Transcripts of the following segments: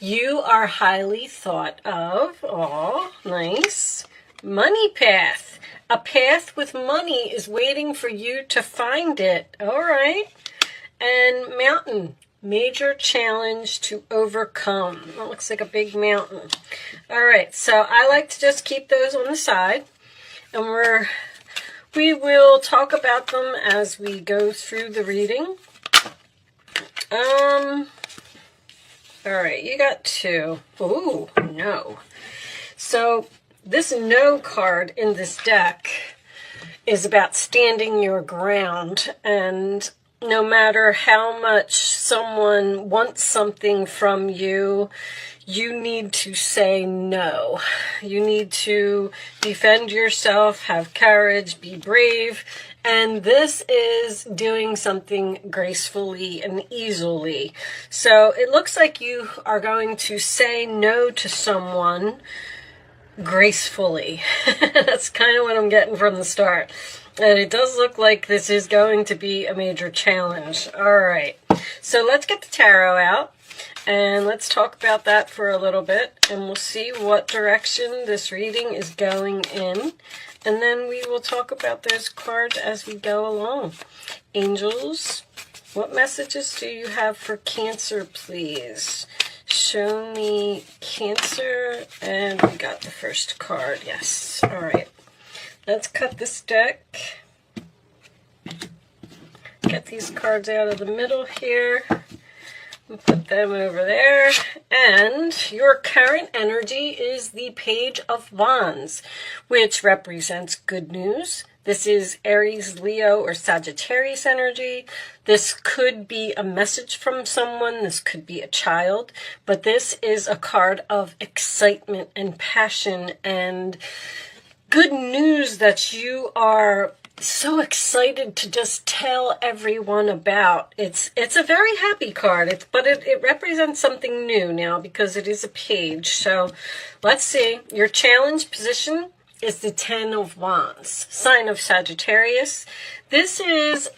You are highly thought of. Oh, nice. Money path. A path with money is waiting for you to find it. All right. And mountain. Major challenge to overcome. That looks like a big mountain. All right. So I like to just keep those on the side. And we will talk about them as we go through the reading. All right, you got two. Ooh, no. So this no card in this deck is about standing your ground, and no matter how much someone wants something from you, you need to say no. You need to defend yourself, have courage, be brave. And this is doing something gracefully and easily. So it looks like you are going to say no to someone gracefully. That's kind of what I'm getting from the start. And it does look like this is going to be a major challenge. All right. So let's get the tarot out. And let's talk about that for a little bit. And we'll see what direction this reading is going in. And then we will talk about those cards as we go along. Angels, what messages do you have for Cancer, please? Show me Cancer. And we got the first card. Yes. All right. Let's cut this deck. Get these cards out of the middle here. We'll put them over there. And your current energy is the Page of Wands, which represents good news. This is Aries, Leo, or Sagittarius energy. This could be a message from someone. This could be a child. But this is a card of excitement and passion and good news that you are so excited to just tell everyone about. It's a very happy card, but it represents something new now because it is a page. So let's see. Your challenge position is the Ten of Wands, sign of Sagittarius. This is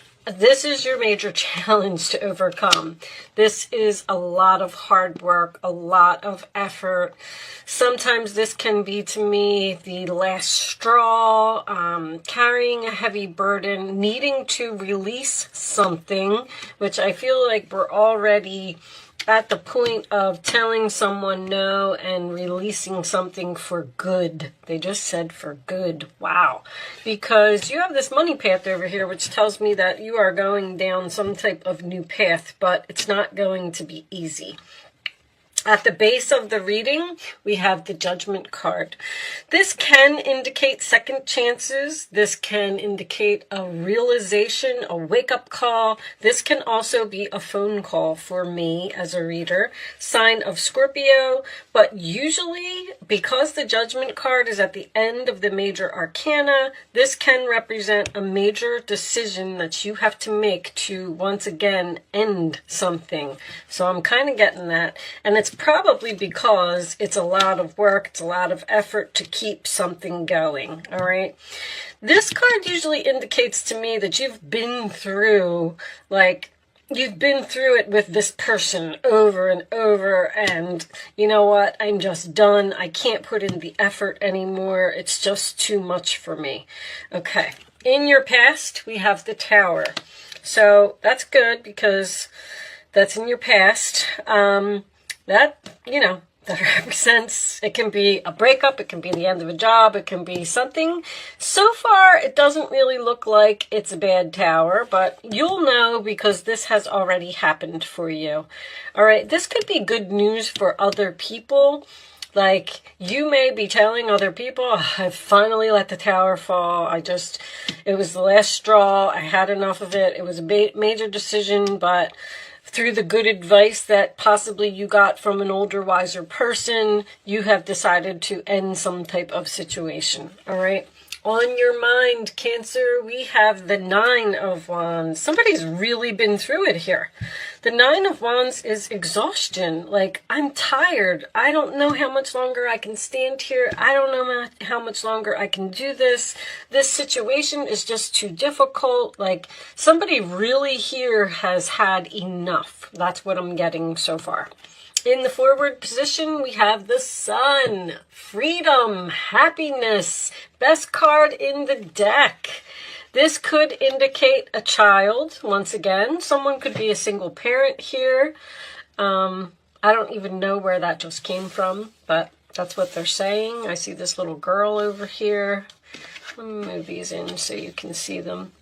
your major challenge to overcome. This is a lot of hard work, a lot of effort. Sometimes this can be, to me, the last straw, carrying a heavy burden, needing to release something, which I feel like we're already at the point of telling someone no and releasing something for good. They just said for good. Wow. Because you have this money path over here, which tells me that you are going down some type of new path, but it's not going to be easy. At the base of the reading, we have the Judgment card. This can indicate second chances. This can indicate a realization, a wake-up call. This can also be a phone call for me as a reader. Sign of Scorpio. But usually, because the Judgment card is at the end of the major arcana, this can represent a major decision that you have to make to, once again, end something. So I'm kind of getting that. And it's probably because it's a lot of work, it's a lot of effort to keep something going, all right? This card usually indicates to me that you've been through, you've been through it with this person over and over, and you know what? I'm just done. I can't put in the effort anymore. It's just too much for me. Okay. In your past, we have the Tower. So that's good because that's in your past. That represents, it can be a breakup, it can be the end of a job, it can be something. So far, it doesn't really look like it's a bad tower, but you'll know because this has already happened for you. All right, this could be good news for other people. Like, you may be telling other people, oh, I finally let the tower fall. It was the last straw. I had enough of it. It was a major decision, but through the good advice that possibly you got from an older, wiser person, you have decided to end some type of situation, all right? On your mind, Cancer, we have the Nine of Wands. Somebody's really been through it here. The Nine of Wands is exhaustion. Like, I'm tired. I don't know how much longer I can stand here. I don't know how much longer I can do this. This situation is just too difficult. Like, somebody really here has had enough. That's what I'm getting so far. In the forward position, we have the Sun. Freedom, happiness, best card in the deck. This could indicate a child, once again. Someone could be a single parent here. I don't even know where that just came from, but that's what they're saying. I see this little girl over here. Let me move these in so you can see them.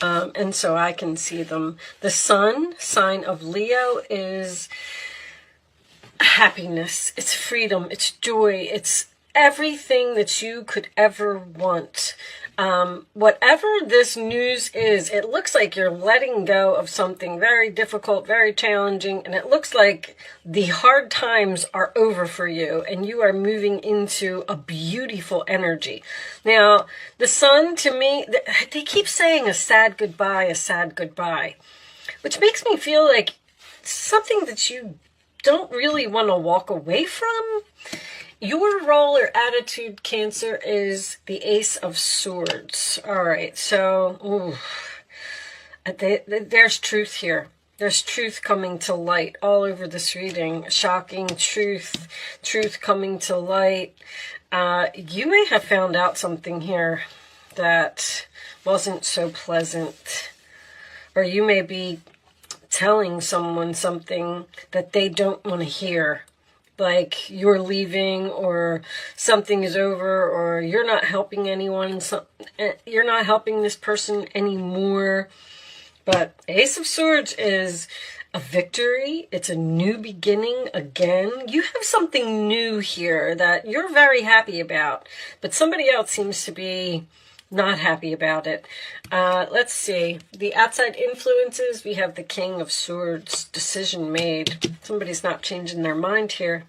And so I can see them. The Sun, sign of Leo, is happiness. It's freedom. It's joy. It's everything that you could ever want. Whatever this news is, it looks like you're letting go of something very difficult, very challenging, and it looks like the hard times are over for you and you are moving into a beautiful energy. Now, the Sun, to me, they keep saying a sad goodbye, which makes me feel like something that you don't really want to walk away from. Your role or attitude, Cancer, is the Ace of Swords. All right, so there's truth here. There's truth coming to light all over this reading. Shocking truth coming to light. You may have found out something here that wasn't so pleasant. Or you may be telling someone something that they don't want to hear. Like you're leaving, or something is over, or you're not helping anyone, you're not helping this person anymore. But Ace of Swords is a victory. It's a new beginning again. You have something new here that you're very happy about, but somebody else seems to be not happy about it. Let's see. The outside influences, we have the King of Swords, decision made. Somebody's not changing their mind here.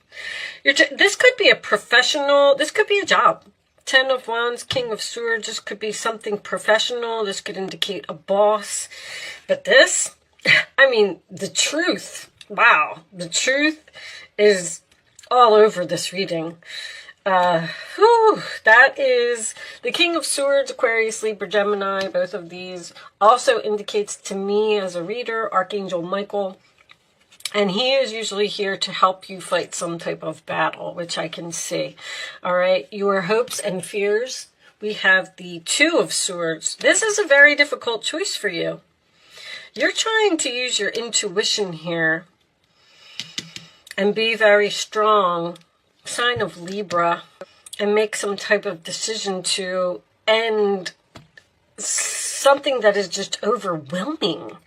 This could be a professional, this could be a job. Ten of Wands, King of Swords, this could be something professional. This could indicate a boss. But this, I mean, the truth, wow, the truth is all over this reading. That is the King of Swords, Aquarius, Libra, Gemini. Both of these also indicates to me as a reader, Archangel Michael. And he is usually here to help you fight some type of battle, which I can see. All right, your hopes and fears. We have the Two of Swords. This is a very difficult choice for you. You're trying to use your intuition here and be very strong. Sign of Libra, and make some type of decision to end something that is just overwhelming.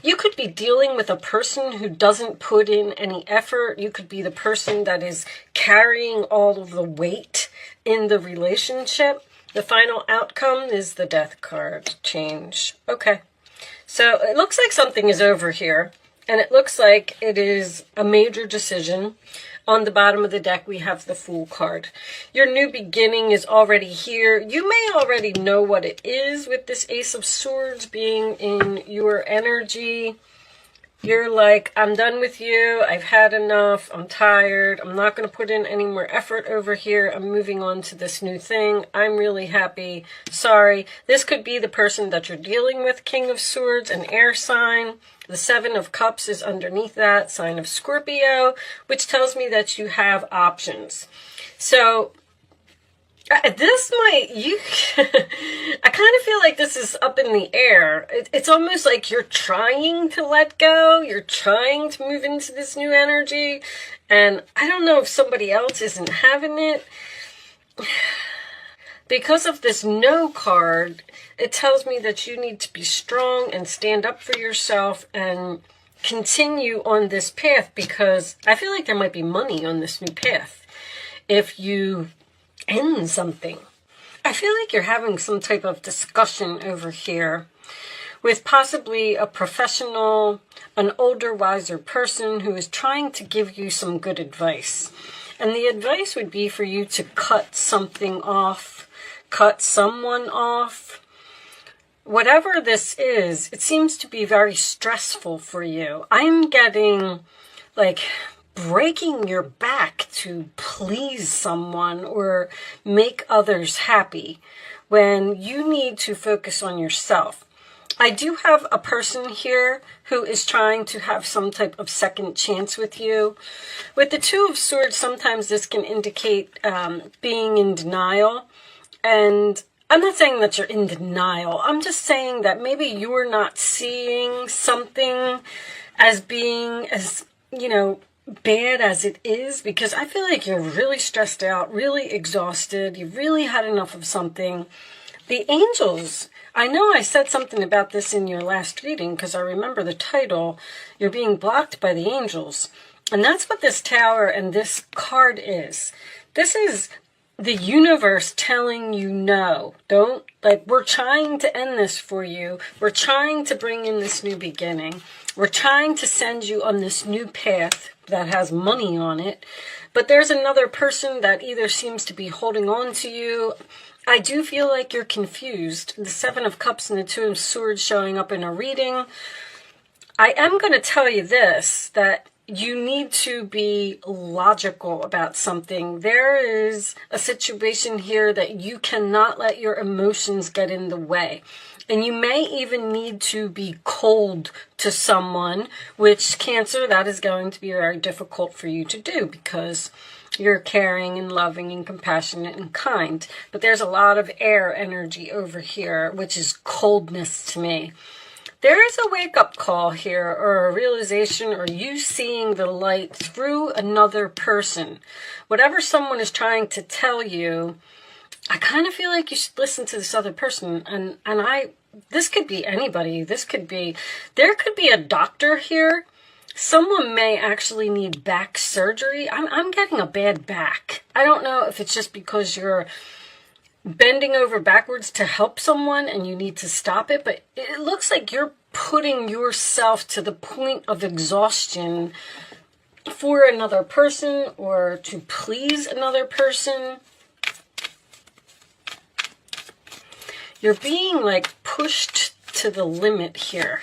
You could be dealing with a person who doesn't put in any effort. You could be the person that is carrying all of the weight in the relationship. The final outcome is the Death card. Change. Okay. So it looks like something is over here, and it looks like it is a major decision. On the bottom of the deck, we have the Fool card. Your new beginning is already here. You may already know what it is with this Ace of Swords being in your energy. You're like, I'm done with you. I've had enough. I'm tired. I'm not going to put in any more effort over here. I'm moving on to this new thing. I'm really happy. Sorry. This could be the person that you're dealing with, King of Swords, an air sign. The Seven of Cups is underneath that, sign of Scorpio, which tells me that you have options. So this might, I kind of feel like this is up in the air. It's almost like you're trying to let go. You're trying to move into this new energy. And I don't know if somebody else isn't having it. Because of this No card, it tells me that you need to be strong and stand up for yourself and continue on this path, because I feel like there might be money on this new path if you end something. I feel like you're having some type of discussion over here with possibly a professional, an older, wiser person who is trying to give you some good advice. And the advice would be for you to cut something off, cut someone off, whatever this is, it seems to be very stressful for you. I'm getting like breaking your back to please someone or make others happy when you need to focus on yourself. I do have a person here who is trying to have some type of second chance with you. With the Two of Swords, sometimes this can indicate being in denial. And I'm not saying that you're in denial. I'm just saying that maybe you're not seeing something as being as, bad as it is, because I feel like you're really stressed out, really exhausted. You've really had enough of something. The angels, I know I said something about this in your last reading because I remember the title, You're Being Blocked by the Angels. And that's what this tower and this card is. This is the universe telling you no. Don't, we're trying to end this for you. We're trying to bring in this new beginning. We're trying to send you on this new path that has money on it. But there's another person that either seems to be holding on to you. I do feel like you're confused. The Seven of Cups and the Two of Swords showing up in a reading. I am going to tell you this, that you need to be logical about something. There is a situation here that you cannot let your emotions get in the way. And you may even need to be cold to someone, which Cancer, that is going to be very difficult for you to do because you're caring and loving and compassionate and kind. But there's a lot of air energy over here, which is coldness to me. There is a wake-up call here, or a realization, or you seeing the light through another person. Whatever someone is trying to tell you, I kind of feel like you should listen to this other person. And this could be anybody. There could be a doctor here. Someone may actually need back surgery. I'm getting a bad back. I don't know if it's just because you're bending over backwards to help someone and you need to stop it, but it looks like you're putting yourself to the point of exhaustion for another person or to please another person. You're being pushed to the limit here.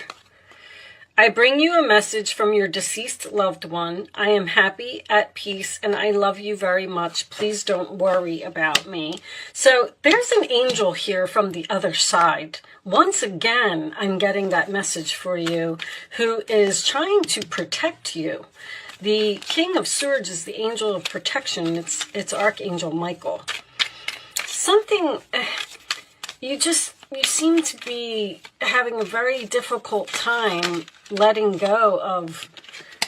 I bring you a message from your deceased loved one. I am happy, at peace, and I love you very much. Please don't worry about me. So there's an angel here from the other side. Once again, I'm getting that message for you, who is trying to protect you. The King of Swords is the angel of protection. It's Archangel Michael. Something, you seem to be having a very difficult time letting go of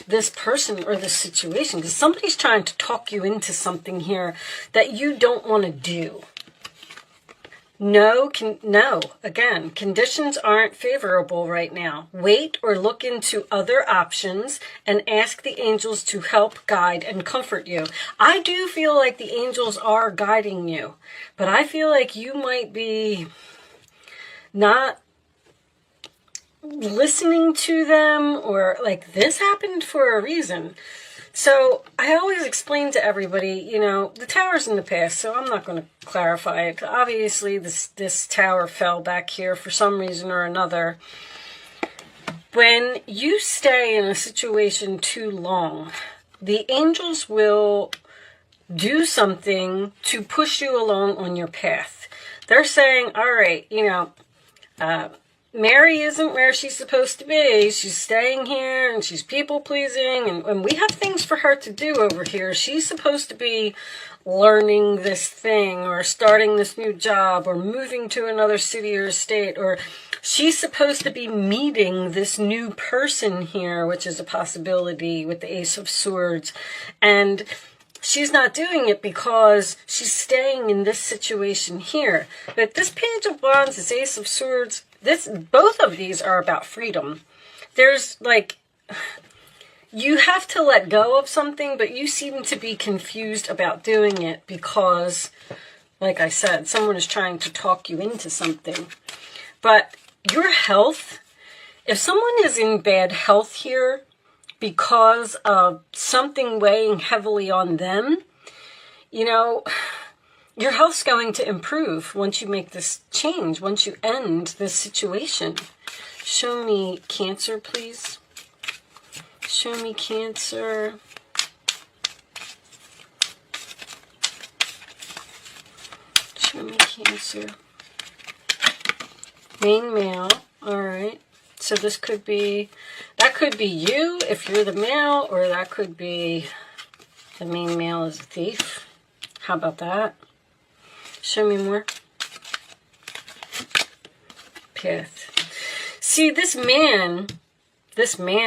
this person or this situation, because somebody's trying to talk you into something here that you don't want to do. No, again, conditions aren't favorable right now. Wait or look into other options and ask the angels to help, guide, and comfort you. I do feel like the angels are guiding you, but I feel like you might be not listening to them, or this happened for a reason. So I always explain to everybody, the tower's in the past, so I'm not going to clarify it. Obviously, this tower fell back here for some reason or another. When you stay in a situation too long, the angels will do something to push you along on your path. They're saying, all right, Mary isn't where she's supposed to be. She's staying here and she's people-pleasing, and we have things for her to do over here. She's supposed to be learning this thing or starting this new job or moving to another city or state, or she's supposed to be meeting this new person here, which is a possibility with the Ace of Swords. And she's not doing it because she's staying in this situation here. But this Page of Wands, this Ace of Swords, both of these are about freedom. There's you have to let go of something, but you seem to be confused about doing it because, like I said, someone is trying to talk you into something. But your health, if someone is in bad health here because of something weighing heavily on them, your health's going to improve once you make this change, once you end this situation. Show me Cancer, please. Show me Cancer. Show me Cancer. Main male. All right. So this could be, that could be you if you're the male, or that could be the main male is a thief. How about that? Show me more. Path. See, this man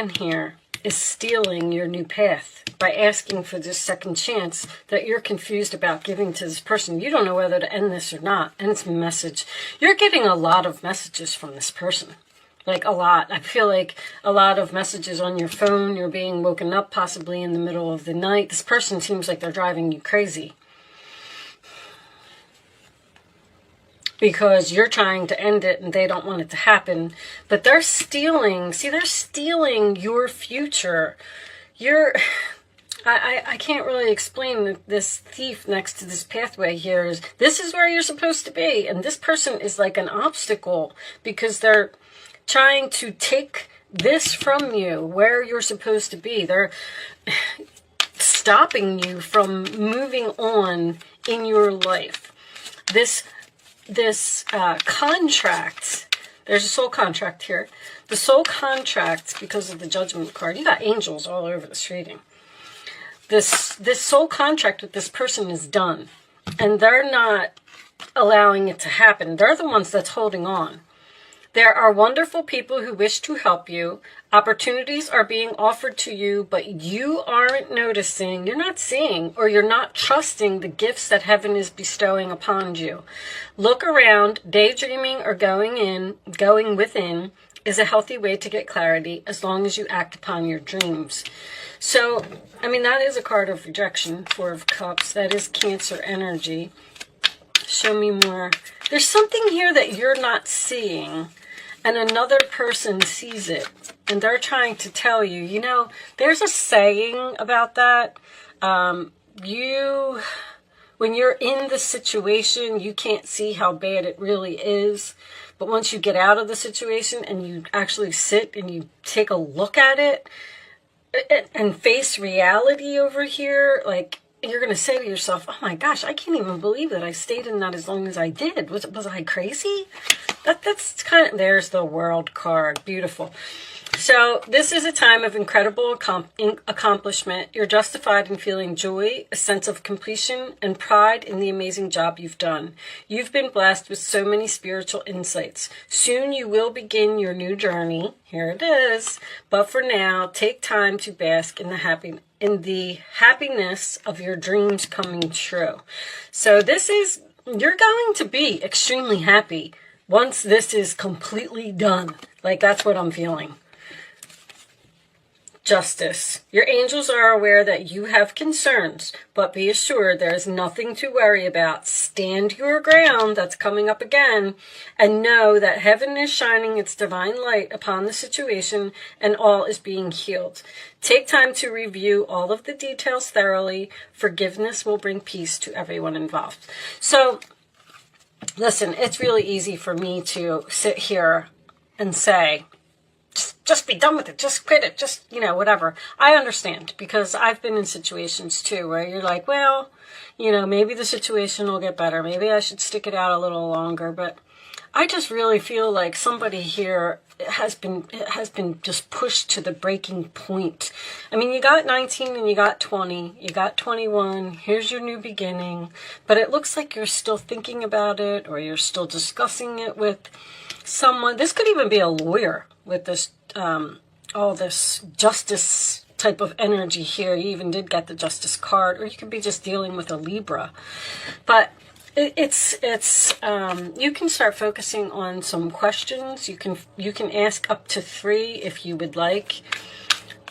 here is stealing your new path by asking for this second chance that you're confused about giving to this person. You don't know whether to end this or not. And it's a message. You're getting a lot of messages from this person. Like a lot. I feel like a lot of messages on your phone. You're being woken up possibly in the middle of the night. This person seems like they're driving you crazy. Because you're trying to end it and they don't want it to happen. But they're stealing. See, they're stealing your future. I can't really explain this thief next to this pathway here. This is where you're supposed to be. And this person is like an obstacle because they're trying to take this from you, where you're supposed to be. They're stopping you from moving on in your life. This contract, there's a soul contract here. The soul contract, because of the Judgment card, you got angels all over this reading. This soul contract with this person is done. And they're not allowing it to happen. They're the ones that's holding on. There are wonderful people who wish to help you. Opportunities are being offered to you, but you aren't noticing, you're not seeing, or you're not trusting the gifts that heaven is bestowing upon you. Look around. Daydreaming or going within is a healthy way to get clarity as long as you act upon your dreams. So, I mean, that is a card of rejection, Four of Cups. That is Cancer energy. Show me more. There's something here that you're not seeing, and another person sees it, and they're trying to tell you, you know, there's a saying about that. When you're in the situation, you can't see how bad it really is. But once you get out of the situation and you actually sit and you take a look at it and face reality over here, like, you're going to say to yourself, oh my gosh, I can't even believe that I stayed in that as long as I did. Was I crazy? That's kind of, there's the World card. Beautiful. So this is a time of incredible accomplishment. You're justified in feeling joy, a sense of completion, and pride in the amazing job you've done. You've been blessed with so many spiritual insights. Soon you will begin your new journey. Here it is. But for now, take time to bask in the happiness of your dreams coming true. So this is, you're going to be extremely happy once this is completely done. Like, that's what I'm feeling. Justice. Your angels are aware that you have concerns, but be assured there is nothing to worry about. Stand your ground, that's coming up again, and know that heaven is shining its divine light upon the situation and all is being healed. Take time to review all of the details thoroughly. Forgiveness will bring peace to everyone involved. So, listen, it's really easy for me to sit here and say, just be done with it. Just quit it. Just, whatever. I understand, because I've been in situations too where you're like, well, maybe the situation will get better. Maybe I should stick it out a little longer. But I just really feel like somebody here has been just pushed to the breaking point. I mean, you got 19 and you got 20. You got 21. Here's your new beginning. But it looks like you're still thinking about it, or you're still discussing it with someone. This could even be a lawyer with this, all this justice type of energy here. You even did get the Justice card, or you could be just dealing with a Libra. But it's you can start focusing on some questions. You can ask up to 3 if you would like.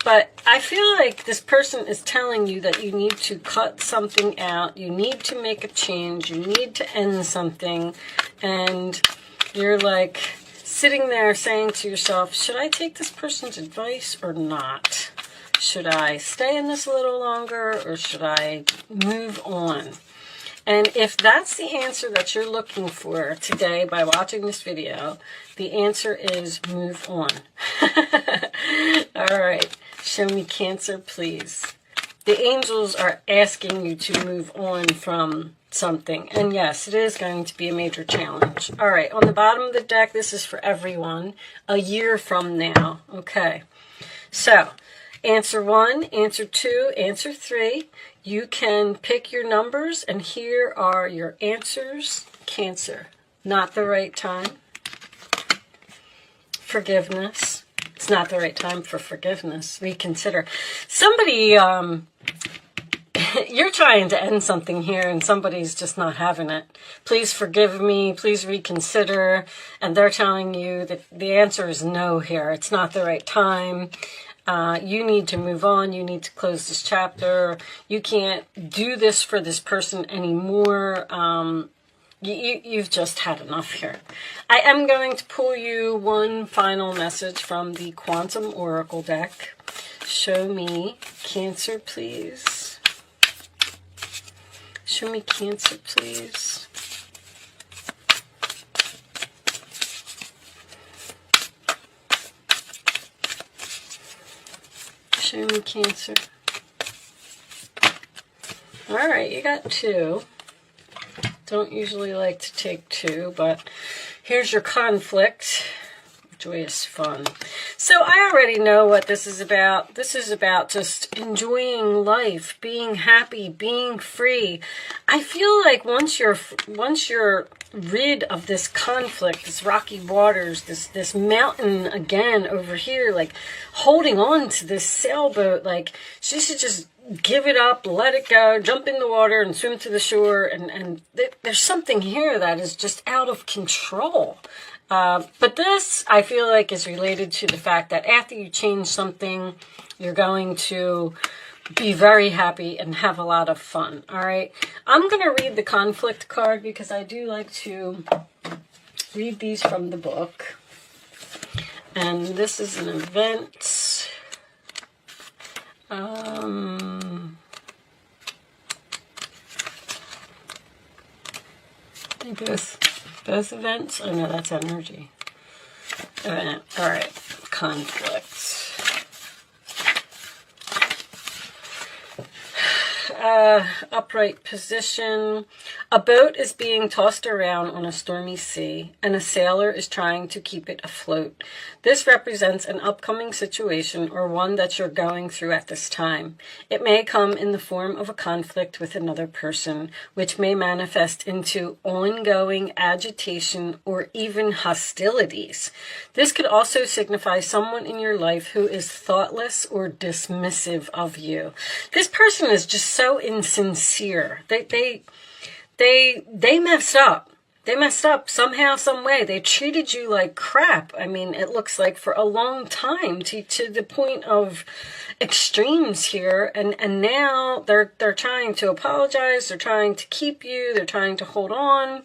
But I feel like this person is telling you that you need to cut something out. You need to make a change. You need to end something. And you're like sitting there saying to yourself, should I take this person's advice or not? Should I stay in this a little longer, or should I move on? And if that's the answer that you're looking for today by watching this video, the answer is move on. All right, show me Cancer, please. The angels are asking you to move on from something. And yes, it is going to be a major challenge. All right, on the bottom of the deck, this is for everyone. A year from now. Okay, so answer 1, answer 2, answer 3. You can pick your numbers, and here are your answers. Cancer, not the right time. Forgiveness. It's not the right time for forgiveness. Reconsider. Somebody, you're trying to end something here, and somebody's just not having it. Please forgive me. Please reconsider. And they're telling you that the answer is no here. It's not the right time. You need to move on. You need to close this chapter. You can't do this for this person anymore. You've just had enough here. I am going to pull you one final message from the Quantum Oracle deck. Show me Cancer, please. Show me Cancer, please. Show me Cancer. All right, you got 2. Don't usually like to take 2, but here's your conflict. Joyous fun. So I already know what this is about. This is about just enjoying life, being happy, being free. I feel like once you're rid of this conflict, this rocky waters, this mountain again over here, like holding on to this sailboat, like she should just give it up, let it go, jump in the water and swim to the shore. And there's something here that is just out of control. But this, I feel like, is related to the fact that after you change something, you're going to be very happy and have a lot of fun. All right. I'm going to read the conflict card because I do like to read these from the book. And this is an event. They both events? Oh no, that's energy. Event. All right. Conflict. Upright position. A boat is being tossed around on a stormy sea, and a sailor is trying to keep it afloat. This represents an upcoming situation or one that you're going through at this time. It may come in the form of a conflict with another person, which may manifest into ongoing agitation or even hostilities. This could also signify someone in your life who is thoughtless or dismissive of you. This person is just so insincere. They messed up. They messed up somehow, some way. They treated you like crap. I mean, it looks like for a long time to the point of extremes here. And now they're trying to apologize. They're trying to keep you. They're trying to hold on.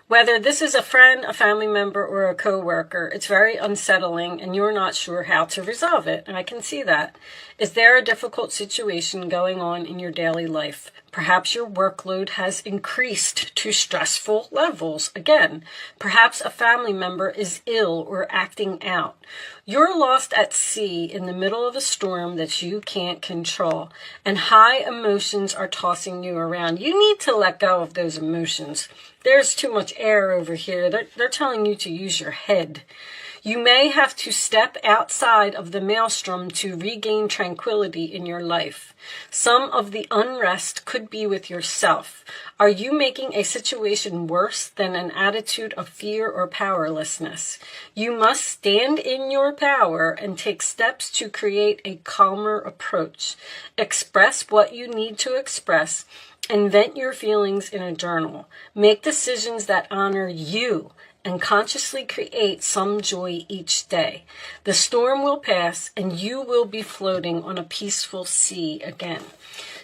Whether this is a friend, a family member, or a coworker, it's very unsettling and you're not sure how to resolve it. And I can see that. Is there a difficult situation going on in your daily life? Perhaps your workload has increased to stressful levels. Again, perhaps a family member is ill or acting out. You're lost at sea in the middle of a storm that you can't control, and high emotions are tossing you around. You need to let go of those emotions. There's too much air over here. They're telling you to use your head. You may have to step outside of the maelstrom to regain tranquility in your life. Some of the unrest could be with yourself. Are you making a situation worse than an attitude of fear or powerlessness? You must stand in your power and take steps to create a calmer approach. Express what you need to express and vent your feelings in a journal. Make decisions that honor you and consciously create some joy each day. The storm will pass and you will be floating on a peaceful sea again.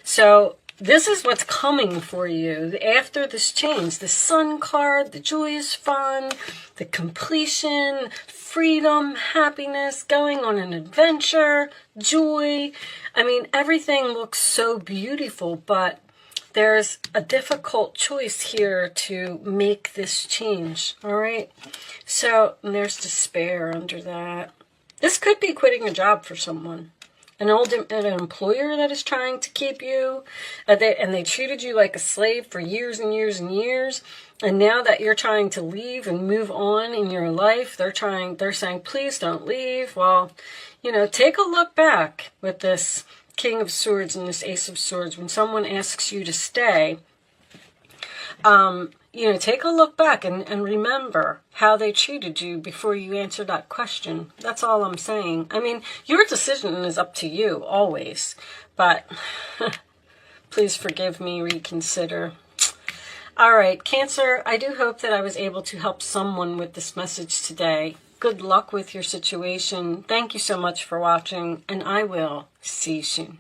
So this is what's coming for you after this change. The Sun card, the joyous fun, the completion, freedom, happiness, going on an adventure, joy. I mean, everything looks so beautiful, but there's a difficult choice here to make this change, all right? So there's despair under that. This could be quitting a job for someone. An employer that is trying to keep you, and they treated you like a slave for years and years and years, and now that you're trying to leave and move on in your life, they're saying, please don't leave. Well, you know, take a look back with this King of Swords and this Ace of Swords. When someone asks you to stay, you know, take a look back and remember how they treated you before you answer that question. That's all I'm saying. I mean, your decision is up to you always, but please forgive me, reconsider. All right, Cancer, I do hope that I was able to help someone with this message today. Good luck with your situation. Thank you so much for watching, and I will see you soon.